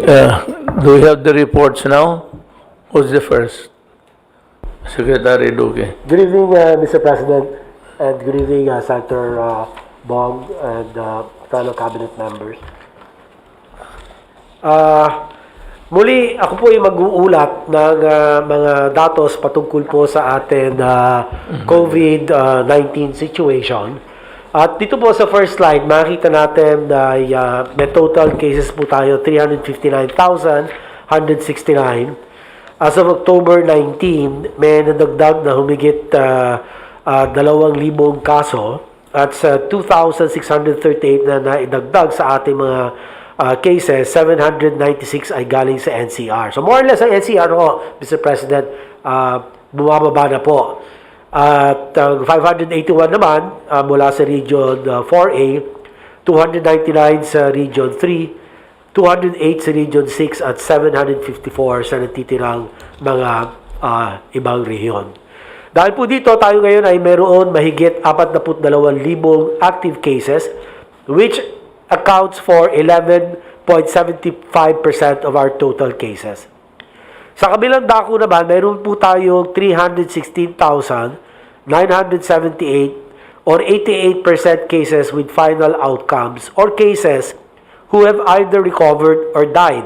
Yeah. Do we have the reports now? Who's the first? Secretary Duque. Good evening, Mr. President, and good evening, Senator Bong and fellow cabinet members. Muli, ako po ay mag-uulat ng mga datos patungkol po sa atin COVID-19 situation. At dito po sa first slide, makikita natin na may total cases po tayo 359,169. As of October 19, may nadagdag na humigit 2,000 kaso at sa 2,638 na naidagdag sa ating mga cases, 796 ay galing sa NCR. So more or less ang NCR ko, Mr. President, bumababa na po. At 581 naman mula sa Region 4A, 299 sa Region 3, 208 sa Region 6 at 754 sa natitirang mga ibang rehiyon. Dahil po dito, tayo ngayon ay mayroon mahigit 42,000 active cases, which accounts for 11.75% of our total cases. Sa kabilang dako naman, mayroon po tayong 316,978 or 88% cases with final outcomes or cases who have either recovered or died.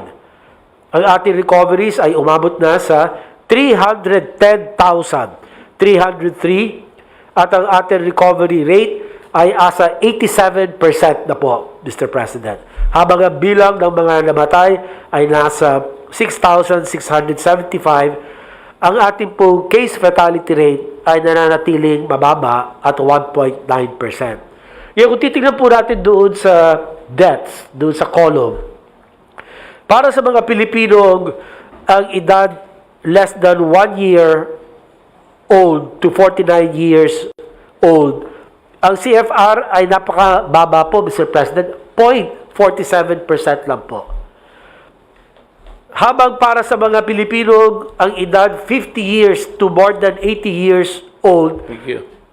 Ang ating recoveries ay umabot na sa 310,303 at ang ating recovery rate ay asa 87% na po, Mr. President. Habang ang bilang ng mga namatay ay nasa 6,675, ang ating po case fatality rate ay nananatiling mababa at 1.9%. Yung kung titignan po natin doon sa deaths, doon sa column, para sa mga Pilipinong ang edad less than 1 year old to 49 years old, ang CFR ay napakababa po, Mr. President, 0.47% lang po. Habang para sa mga Pilipino, ang edad 50 years to more than 80 years old,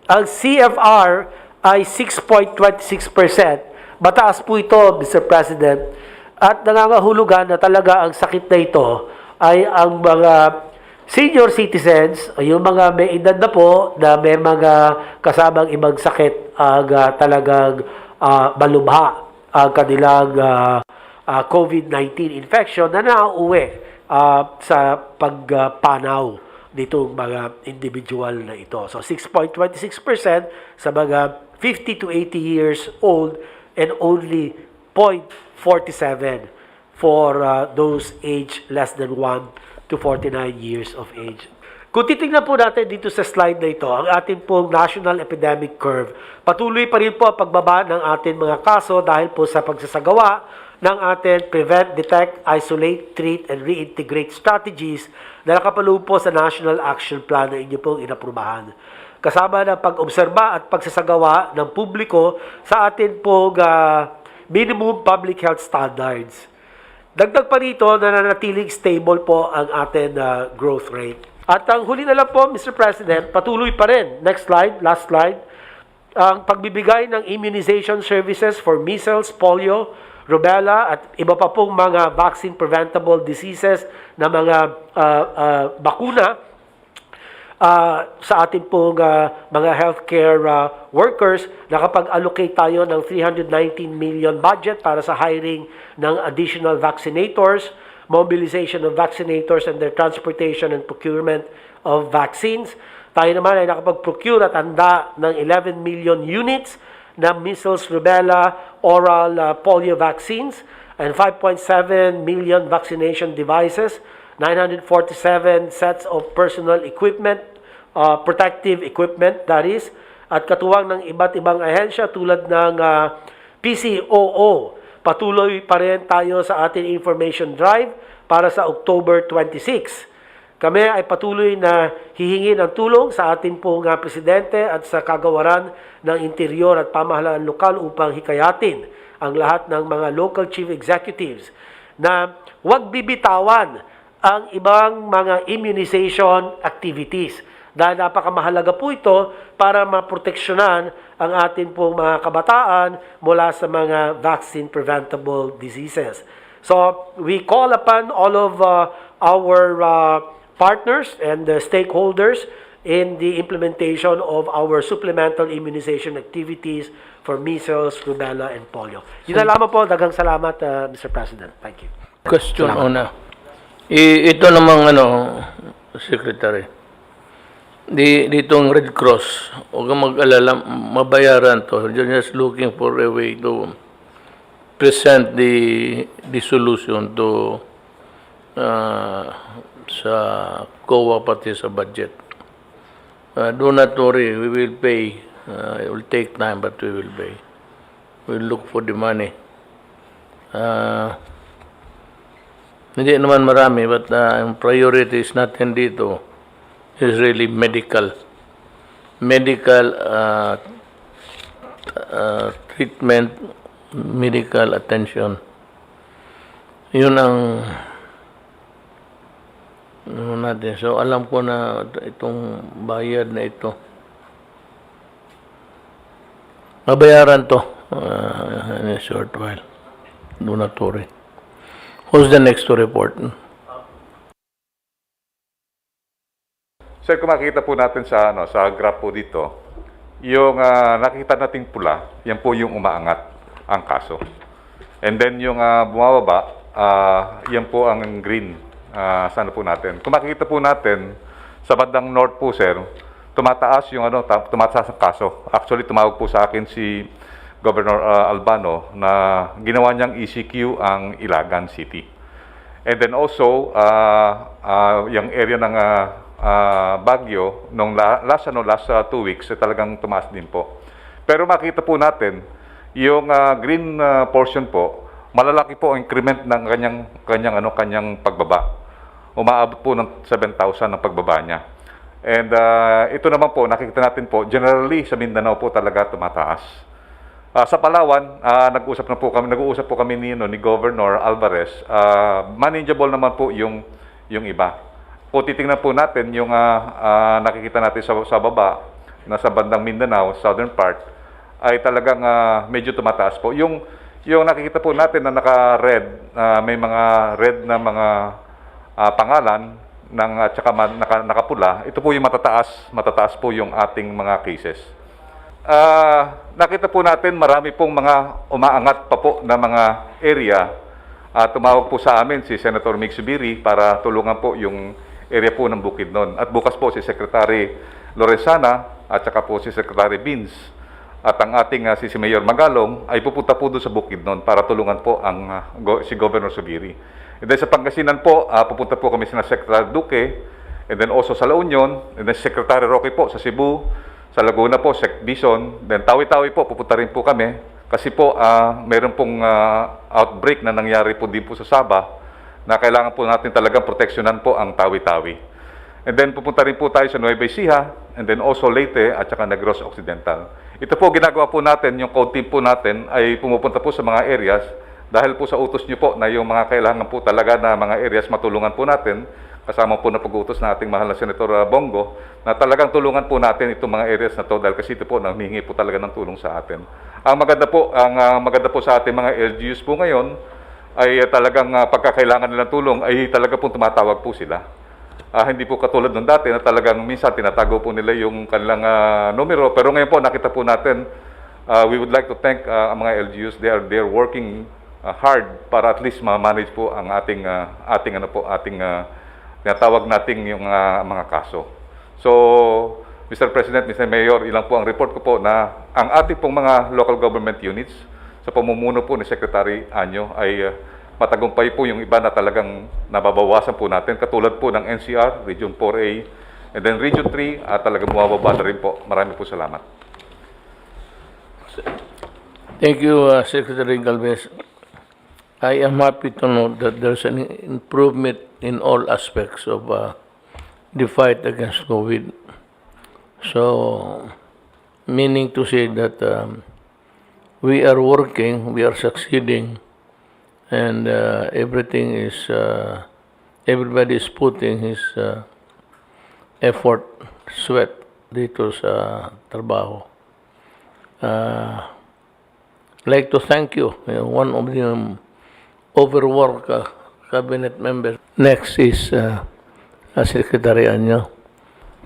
ang CFR ay 6.26%. Mataas po ito, Mr. President, at nangangahulugan na talaga ang sakit na ito ay ang mga senior citizens, yung mga may edad na po na may mga kasamang ibang sakit ang talagang malubha ang kanilang COVID-19 infection na nauuwi sa pagpanaw nitong mga individual na ito. So 6.26% sa mga 50 to 80 years old and only 0.47 for those age less than 1 to 49 years of age. Kung titingnan po natin dito sa slide na ito, ang ating pong national epidemic curve, patuloy pa rin po ang pagbaba ng ating mga kaso dahil po sa pagsasagawa ng ating prevent, detect, isolate, treat, and reintegrate strategies na nakapaloob po sa National Action Plan na inyo pong inaprubahan. Kasama ng pag-obserba at pagsasagawa ng publiko sa ating pong minimum public health standards. Dagdag pa rito na nanatiling stable po ang ating growth rate. At ang huli na lang po, Mr. President, patuloy pa rin. Next slide, last slide. Ang pagbibigay ng immunization services for measles, polio, rubella at iba pa pong mga vaccine preventable diseases na mga bakuna sa ating pong mga healthcare workers. Nakapag-allocate tayo ng 319 million budget para sa hiring ng additional vaccinators, mobilization of vaccinators and their transportation and procurement of vaccines. Tayo naman ay nakapag-procure at handa ng 11 million units na measles, rubella, oral polio vaccines, and 5.7 million vaccination devices, 947 sets of personal equipment, protective equipment, that is, at katuwang ng iba't ibang ahensya tulad ng PCOO. Patuloy pa rin tayo sa ating information drive para sa October 26. Kami ay patuloy na hihingi ng tulong sa ating pong presidente at sa kagawaran ng interior at pamahalaan lokal upang hikayatin ang lahat ng mga local chief executives na huwag bibitawan ang ibang mga immunization activities. Dahil napakamahalaga po ito para maproteksyonan ang ating pong mga kabataan mula sa mga vaccine preventable diseases. So we call upon all of our partners and stakeholders in the implementation of our supplemental immunization activities for measles, rubella, and polio. Yun na lamang po. Daghang salamat, Mr. President. Thank you. Question Salamat. una. Ito namang Secretary. Ditong Red Cross, huwag kang mag-alala, mabayaran to. You're just looking for a way to present the solution to sa COA pati sa budget. Do not worry, we will pay. It will take time, but we will pay. We'll look for the money. Hindi naman marami, but ang priorities natin dito is really medical. Medical treatment, medical attention. Yun ang natin. So, alam ko na itong bayad na ito. Mabayaran to in a short while. Do not worry. Who's the next to report? Sir, kung makikita po natin sa sa graph po dito, yung nakikita nating pula, yan po yung umaangat ang kaso. And then yung bumababa, yan po ang green. Sana po natin. Kung makikita po natin sa bandang north po, sir, tumataas yung tumataas ang kaso. Actually, tumawag po sa akin si Governor Albano na ginawa niyang ECQ ang Ilagan City. And then also, yung area ng Baguio, nung last 2 weeks, talagang tumaas din po. Pero makita po natin, yung green portion po, malalaki po ang increment ng kanyang pagbaba. Umaabot po ng 7,000 ang pagbaba niya. And ito naman po, nakikita natin po, generally sa Mindanao po talaga tumataas. Sa Palawan, nag-uusap po kami ni Governor Alvarez. Manageable naman po yung iba. Kung titingnan po natin yung nakikita natin sa baba, na sa bandang Mindanao, southern part, ay talagang medyo tumataas po. Yung nakikita po natin na naka-red, may mga red na mga pangalan at saka nakapula, ito po yung matataas po yung ating mga cases. Nakita po natin marami pong mga umaangat pa po na mga area. Tumawag po sa amin si Senator Mig Subiri para tulungan po yung area po ng Bukidnon. At bukas po si Secretary Lorenzana at saka po si Secretary Beans at ang ating si Mayor Magalong ay pupunta po doon sa Bukidnon para tulungan po si Governor Subiri. And then sa Pangasinan po, pupunta po kami sa Secretary Duque, and then also sa La Union, and then Secretary Roque po sa Cebu, sa Laguna po, Sec Bison, then Tawi-Tawi po, pupunta rin po kami kasi po meron pong outbreak na nangyari po din po sa Sabah na kailangan po natin talagang proteksyonan po ang Tawi-Tawi. And then pupunta rin po tayo sa Nueva Ecija, and then also Leyte at saka Negros Occidental. Ito po ginagawa po natin, yung code team po natin ay pumupunta po sa mga areas dahil po sa utos nyo po na yung mga kailangan po talaga na mga areas matulungan po natin, kasama po na pag-utos na ating mahal na Senator Bongo, na talagang tulungan po natin itong mga areas na to dahil kasi ito po nanghihingi po talaga ng tulong sa atin. Ang maganda po sa ating mga LGUs po ngayon ay talagang pagkakailangan nilang tulong ay talaga po tumatawag po sila. Hindi po katulad nung dati na talagang minsan tinatago po nila yung kanilang numero, pero ngayon po nakita po natin, we would like to thank ang mga LGUs. They are working hard para at least ma-manage po ang ating tinatawag nating yung mga kaso. So, Mr. President, Mr. Mayor, ilang po ang report ko po na ang ating pong mga local government units sa pamumuno po ni Secretary Anyo ay matagumpay po yung iba na talagang nababawasan po natin, katulad po ng NCR, Region 4A, and then Region 3, at talagang bumababa na rin po. Marami po salamat. Thank you, Secretary Galvez. I am happy to know that there's an improvement in all aspects of the fight against COVID. So, meaning to say that we are working, we are succeeding, and everything is, everybody is putting his effort, sweat dito sa trabaho. Like to thank you. One of the overwork cabinet member. Next is Secretary Anyo.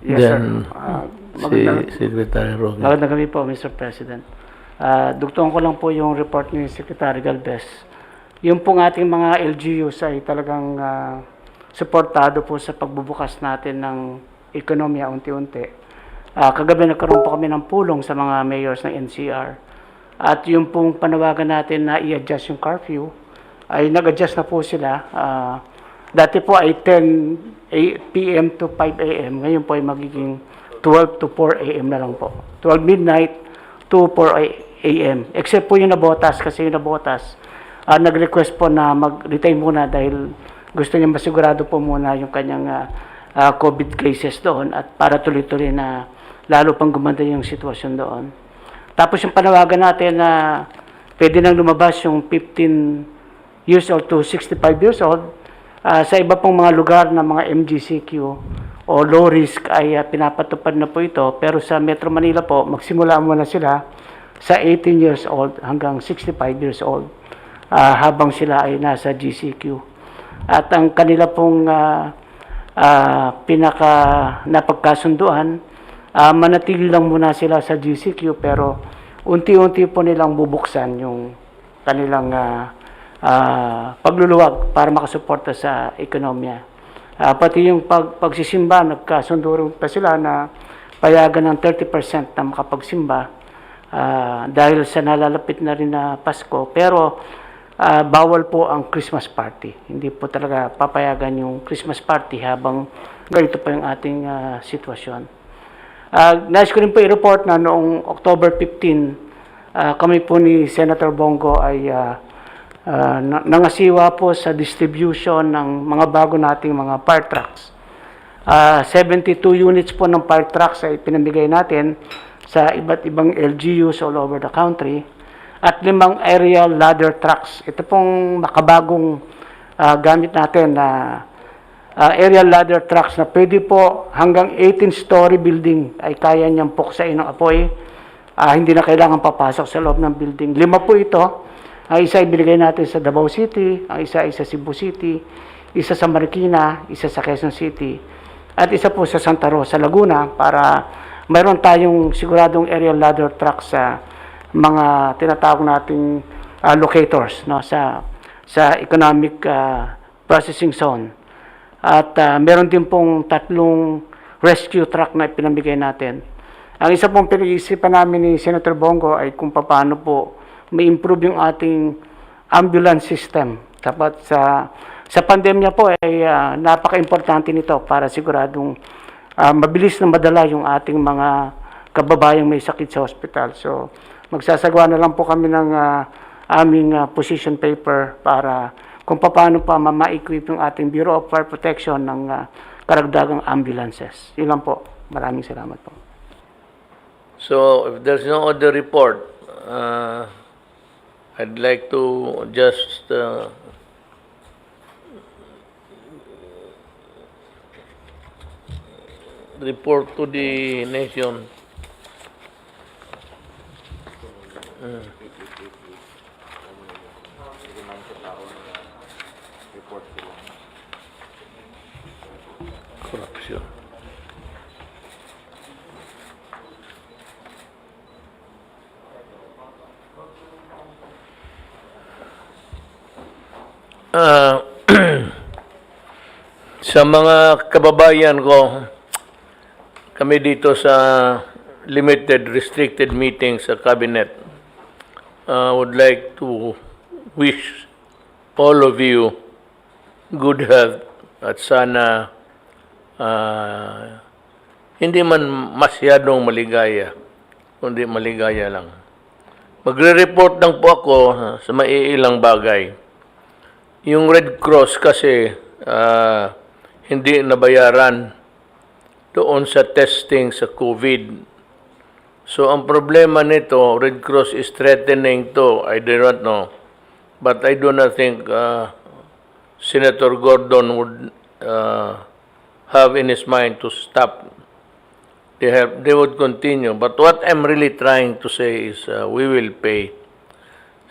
Yes, Then sir. si Secretary Roque. Magandang gabi po, Mr. President. Dugtungan ko lang po yung report ni Secretary Galvez. Yung pong ating mga LGUs ay talagang suportado po sa pagbubukas natin ng ekonomiya unti-unti. Kagabi nagkaroon po kami ng pulong sa mga mayors ng NCR. At yung pong panawagan natin na i-adjust yung curfew, ay nag-adjust na po sila. Dati po ay 10 p.m. to 5 a.m. Ngayon po ay magiging 12 to 4 a.m. na lang po. 12 midnight to 4 a.m. Except po yung nabotas, kasi yung nabotas, nag-request po na mag-retain muna dahil gusto niya masigurado po muna yung kanyang COVID cases doon at para tuloy-tuloy na lalo pang gumanda yung sitwasyon doon. Tapos yung panawagan natin na pwede nang lumabas yung 15 years old to 65 years old, sa iba pong mga lugar na mga MGCQ o low risk ay pinapatupad na po ito. Pero sa Metro Manila po, magsimula muna sila sa 18 years old hanggang 65 years old habang sila ay nasa GCQ. At ang kanila pong pinaka napagkasunduan, manatili lang muna sila sa GCQ pero unti-unti po nilang bubuksan yung kanilang pagluluwag para makasuporta sa ekonomiya. Pati yung pagsisimba, nagkasundo pa sila na payagan ng 30% na makapagsimba dahil sa nalalapit na rin na Pasko. Pero bawal po ang Christmas party. Hindi po talaga papayagan yung Christmas party habang ganito pa yung ating sitwasyon. Nais ko rin po i-report na noong October 15, kami po ni Senator Bongo ay nangasiwa po sa distribution ng mga bago nating mga fire trucks. 72 units po ng fire trucks ay pinamigay natin sa iba't ibang LGUs all over the country at 5 aerial ladder trucks. Ito pong makabagong gamit natin na aerial ladder trucks na pwede po hanggang 18-story building ay kaya niyang puksain ng apoy. Hindi na kailangan papasok sa loob ng building. 5 po ito. Ang isa ibinigay natin sa Davao City, ang isa sa Cebu City, isa sa Marikina, isa sa Quezon City, at isa po sa Santa Rosa, Laguna, para mayroon tayong siguradong aerial ladder truck sa mga tinatawag nating locators, no, sa economic processing zone. At meron din pong 3 rescue truck na pinamigay natin. Ang isa pong pinag-iisipan namin ni Senator Bongo ay kung paano po may improve yung ating ambulance system. Dapat sa pandemya po ay napaka-importante nito para siguradong mabilis na madala yung ating mga kababayang may sakit sa hospital. So magsasagawa na lang po kami ng aming position paper para kung paano pa ma-equip yung ating Bureau of Fire Protection ng karagdagang ambulances. Yun lang po. Maraming salamat po. So, if there's no other report, I'd like to just report to the nation. Corruption. Sa mga kababayan ko, kami dito sa limited, restricted meeting sa cabinet, would like to wish all of you good health at sana hindi man masyadong maligaya, kundi maligaya lang. Magre-report lang po ako sa maiilang bagay. Yung Red Cross kasi hindi nabayaran doon sa testing sa COVID. So, ang problema nito, Red Cross is threatening to, I do not know. But I do not think Senator Gordon would have in his mind to stop. They would continue. But what I'm really trying to say is we will pay.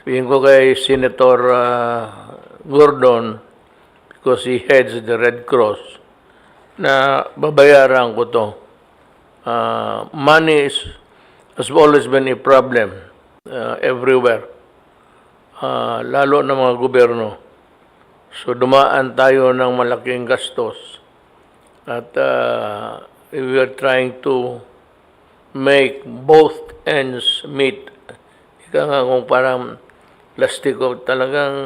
Sabihin ko kay Senator Gordon, because he heads the Red Cross, na babayaran ko to. Money has always been a problem everywhere, lalo na mga gobyerno. So dumaan tayo ng malaking gastos at we are trying to make both ends meet. Ika nga kung parang plastiko, talagang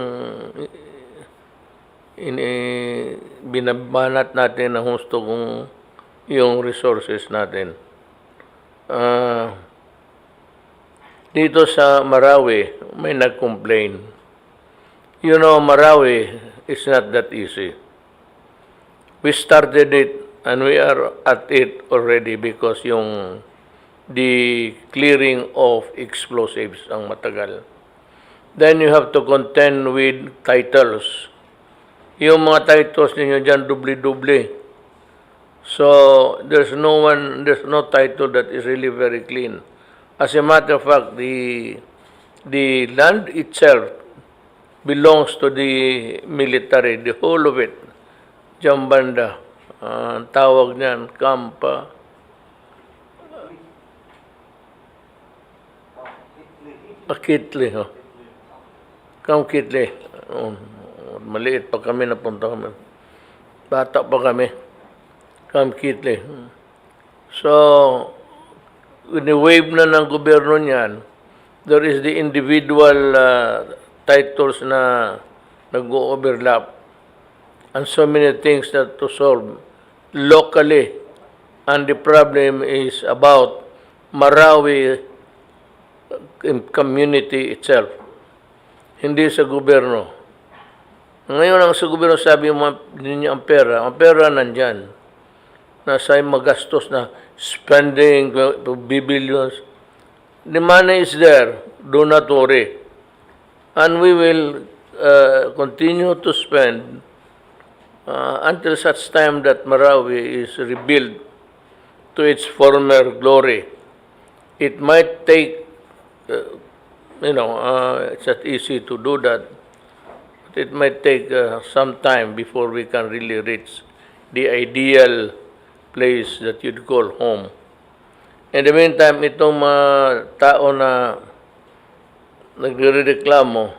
binabanat natin ng husto kung yung resources natin. Dito sa Marawi, may nag-complain. You know, Marawi is not that easy. We started it and we are at it already because the clearing of explosives ang matagal. Then you have to contend with titles. Yung mga titles ninyo dyan, dubli-dubli. So, there's no title that is really very clean. As a matter of fact, the land itself belongs to the military, the whole of it. Jambanda, ang tawag niyan, Kampa. Kitli, ho. Kitli. Maliit pa kami, napunta kami. Bata pa kami. Kitli. So, wave na ng gobyerno niyan, there is the individual titles na nag-overlap and so many things that to solve locally. And the problem is about Marawi community itself, hindi sa gobyerno. Ngayon ang sa gobyerno sabi mo ninyo ang pera nandyan. Nasa magastos na spending billions. The money is there, do not worry. And we will continue to spend until such time that Marawi is rebuilt to its former glory. It might take, it's not easy to do that. It might take some time before we can really reach the ideal place that you'd call home. In the meantime, itong mga tao na nagrereklamo,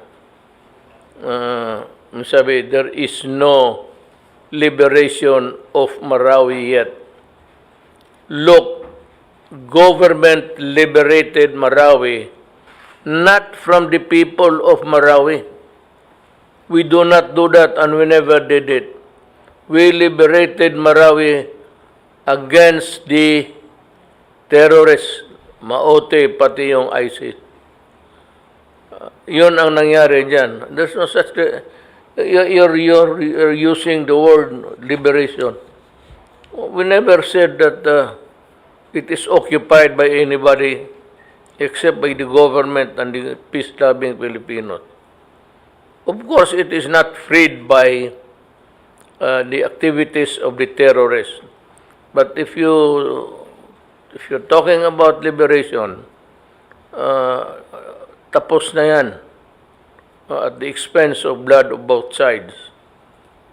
sabi, there is no liberation of Marawi yet. Look, government liberated Marawi, not from the people of Marawi. We do not do that and we never did it. We liberated Marawi against the terrorists, Maote, pati yung ISIS. Yun ang nangyari dyan. There's no such... You're using the word liberation. We never said that it is occupied by anybody except by the government and the peace-loving Filipinos. Of course, it is not freed by the activities of the terrorists. But if you're talking about liberation, tapos na yan at the expense of blood of both sides.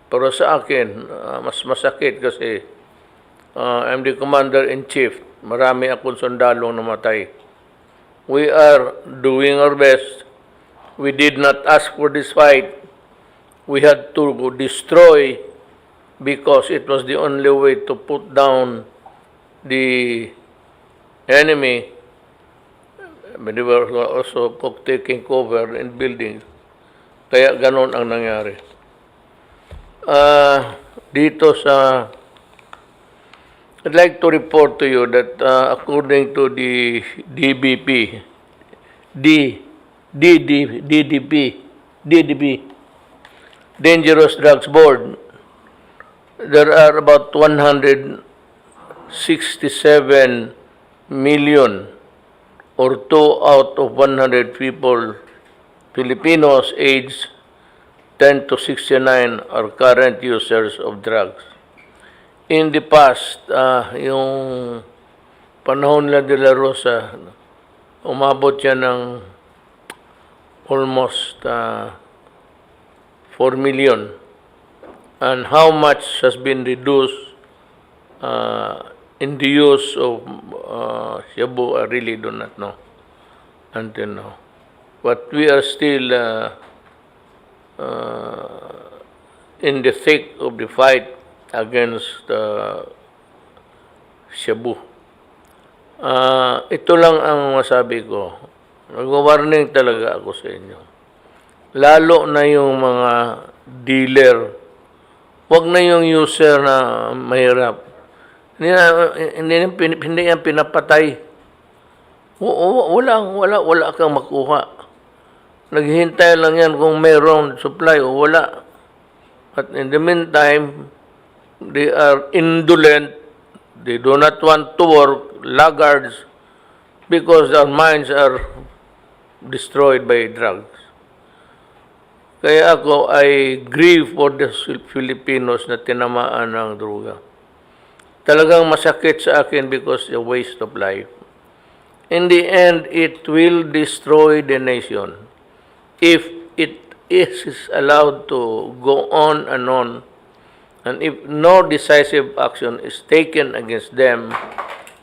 Pero sa akin, mas masakit kasi I'm the commander-in-chief. Marami akong sundalong namatay. We are doing our best. We did not ask for this fight. We had to destroy because it was the only way to put down the enemy. But they were also taking cover in buildings. Kaya ganon ang nangyari. Dito sa... I'd like to report to you that according to the DDP, Dangerous Drugs Board, there are about 167 million or 2 out of 100 people, Filipinos aged 10 to 69 are current users of drugs. In the past, yung panahon nila de la Rosa, umabot yan ng almost 4 million. And how much has been reduced in the use of shabu, I really do not know until now. But we are still in the thick of the fight against shabu. Ito lang ang masabi ko. Nag-warning talaga ako sa inyo. Lalo na yung mga dealer. Huwag na yung user na mahirap. Hindi yan pinapatay. Wala kang makuha. Naghihintay lang yan kung mayroong supply o wala. But in the meantime, they are indolent. They do not want to work, laggards, because their minds are destroyed by drugs. Kaya ako ay grieve for the Filipinos na tinamaan ng droga. Talagang masakit sa akin because a waste of life. In the end, it will destroy the nation. If it is allowed to go on, and if no decisive action is taken against them,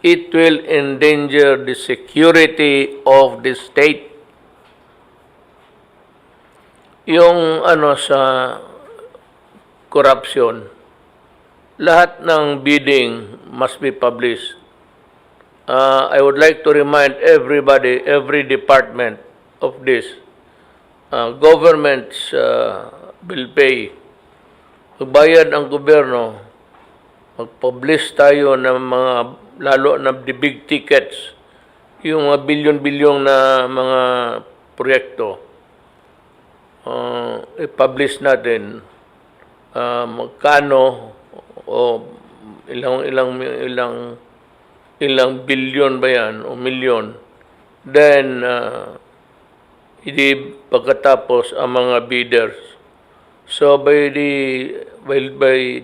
it will endanger the security of the state. Yung sa corruption, lahat ng bidding must be published. I would like to remind everybody, every department of this, governments will pay. Magbayad ang gobyerno, mag-publish tayo ng mga, lalo na the big tickets, yung mga bilyon-bilyong na mga proyekto. I-publish natin magkano o ilang bilyon ba yan o milyon. Then pagkatapos ang mga bidders. So by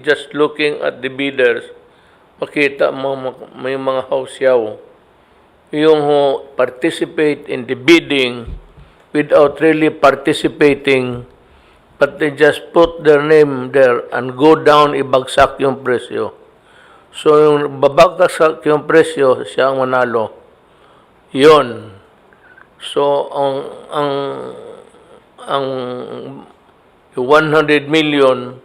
just looking at the bidders, makita mo may mga hausyaw yung participate in the bidding without really participating, but they just put their name there and go down, ibagsak yung presyo. So yung babagsak yung presyo, siya ang manalo. Yun. So ang 100 million,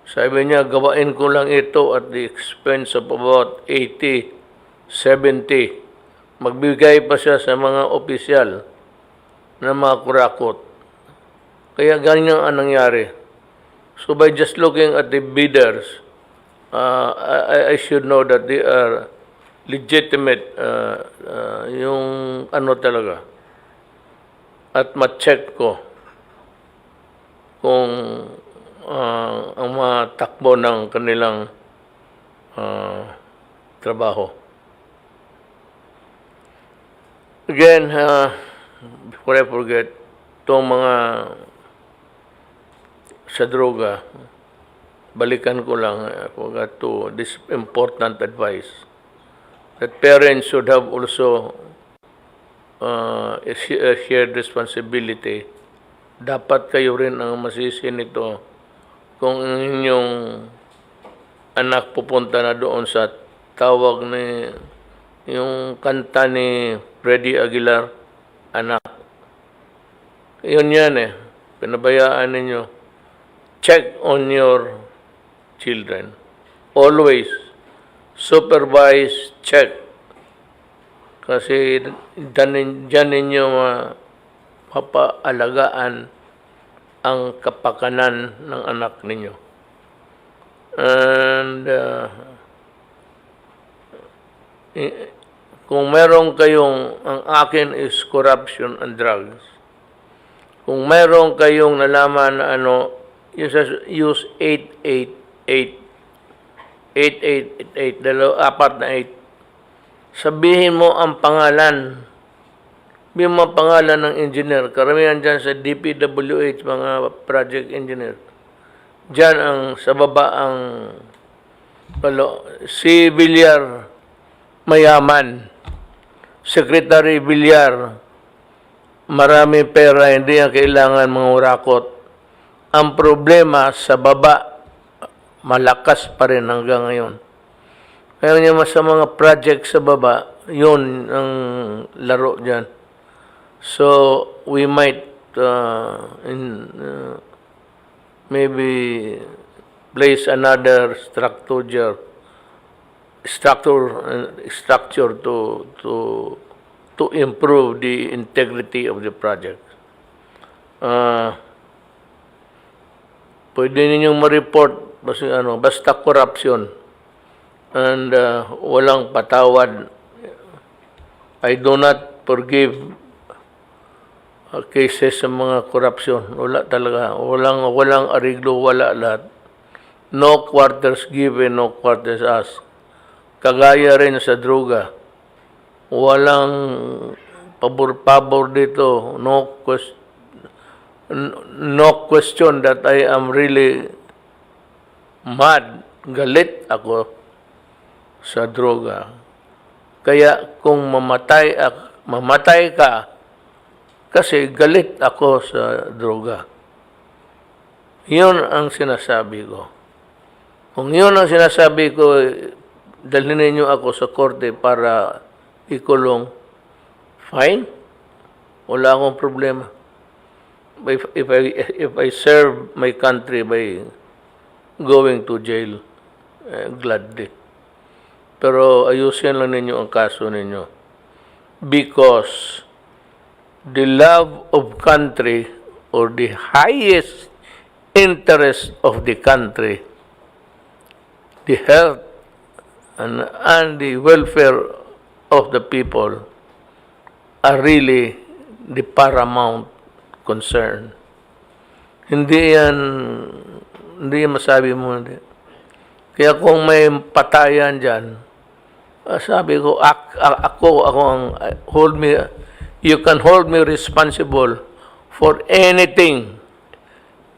sabi niya, gawain ko lang ito at the expense of about 80, 70. Magbigay pa siya sa mga opisyal na mga kurakot. Kaya ganyan ang nangyari. So by just looking at the bidders, I should know that they are legitimate, yung talaga. At ma-check ko kung ang mga takbo ng kanilang trabaho. Again, before I forget, itong mga sa droga, balikan ko lang, I forgot to, this important advice, that parents should have also a shared responsibility. Dapat kayo rin ang masisi nito kung inyong anak pupunta na doon sa tawag ni yung kanta ni Freddie Aguilar, anak. Yun yan pinabayaan ninyo. Check on your children. Always supervise, check. Kasi dyan ninyo mapaalagaan ang kapakanan ng anak ninyo. And kung meron kayong, ang akin is corruption and drugs. Kung meron kayong nalaman na use 888, 4 na 8. Sabihin mo ang pangalan. Sabihin mo ang pangalan ng engineer. Karamihan dyan sa DPWH, mga project engineer. Dyan ang sa baba ang si Villar, mayaman. Secretary Villar, marami pera, hindi ang kailangan mga urakot. Ang problema sa baba, malakas pa rin hanggang ngayon. Kaya naman sa mga project sa baba, yun ang laro dyan. So, we might maybe place another structure to improve the integrity of the project. Pwede ninyong ma-report basta corruption and walang patawad. I do not forgive cases sa mga corruption. Wala talaga. Walang ariglo, wala lahat. No quarters given, no quarters asked. Kagaya rin sa droga. Walang pabor-pabor dito. No question that I am really mad. Galit ako sa droga. Kaya kung mamatay ka, kasi galit ako sa droga. Yun ang sinasabi ko. Kung yun ang sinasabi ko, dalhin ninyo ako sa korte para ikulong, fine. Wala akong problema. If I serve my country by going to jail, gladly. Pero ayusin lang ninyo ang kaso ninyo. Because the love of country or the highest interest of the country, the health and the welfare of the people are really the paramount concern. Hindi yan masabi mo. Hindi. Kaya kung may patayan dyan, sabi ko, ako ang you can hold me responsible for anything,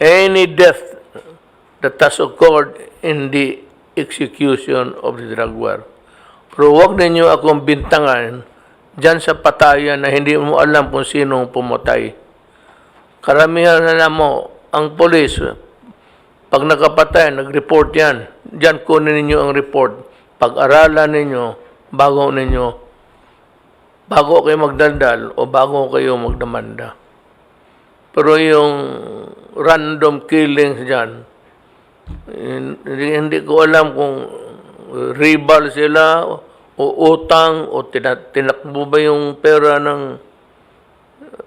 any death that has occurred in the execution of the drug war. Pero huwag ninyo akong bintangan dyan sa patayan na hindi mo alam kung sinong pumatay. Karamihan na mo, ang polis, pag nakapatay, nag-report yan. Dyan kunin ninyo ang report. Pag-aralan ninyo, bago kayo magdaldal o bago kayo magdamanda. Pero yung random killings dyan, hindi ko alam kung rival sila o utang o tinakbo ba yung pera ng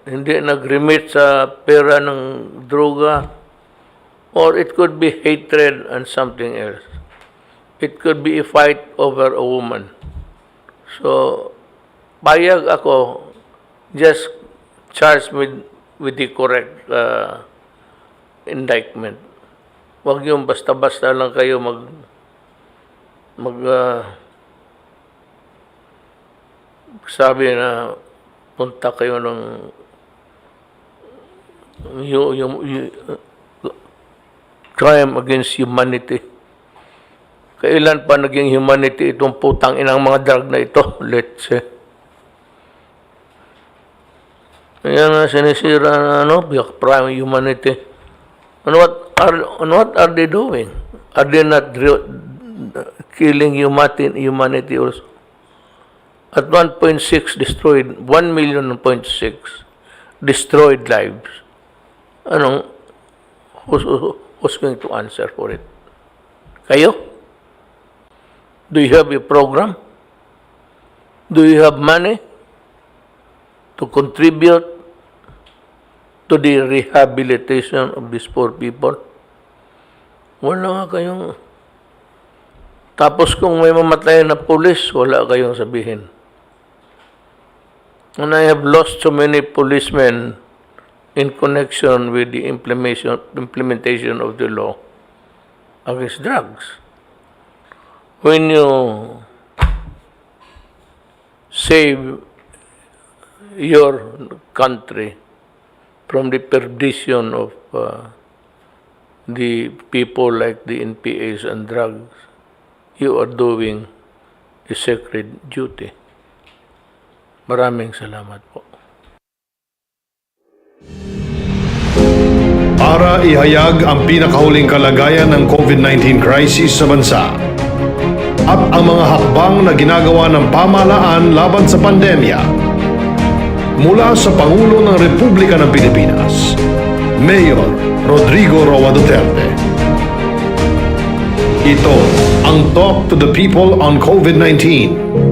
hindi nag-remit sa pera ng droga, or it could be hatred and something else. It could be a fight over a woman. So, payag ako, just charge me with the correct indictment. Huwag yung basta-basta lang kayo sabi na punta kayo ng crime against humanity. Kailan pa naging humanity itong putang inang mga drug na ito? Let's say. Kaya nga sinisira na prime humanity. And what are they doing? Are they not killing humanity also? At 1.6 destroyed, 1.6 million destroyed lives. Who's going to answer for it? Kayo? Do you have a program? Do you have money to contribute to the rehabilitation of these poor people? Wala nga kayong... Tapos kung may mamatay na pulis, wala kayong sabihin. And I have lost so many policemen in connection with the implementation of the law against drugs. When you save your country from the perdition of the people like the NPAs and drugs, you are doing a sacred duty. Maraming salamat po. para ihayag ang pinakahuling kalagayan ng COVID-19 crisis sa bansa at ang mga hakbang na ginagawa ng pamahalaan laban sa pandemya. Mula sa Pangulo ng Republika ng Pilipinas, Mayor Rodrigo Duterte. Ito ang Talk to the People on COVID-19.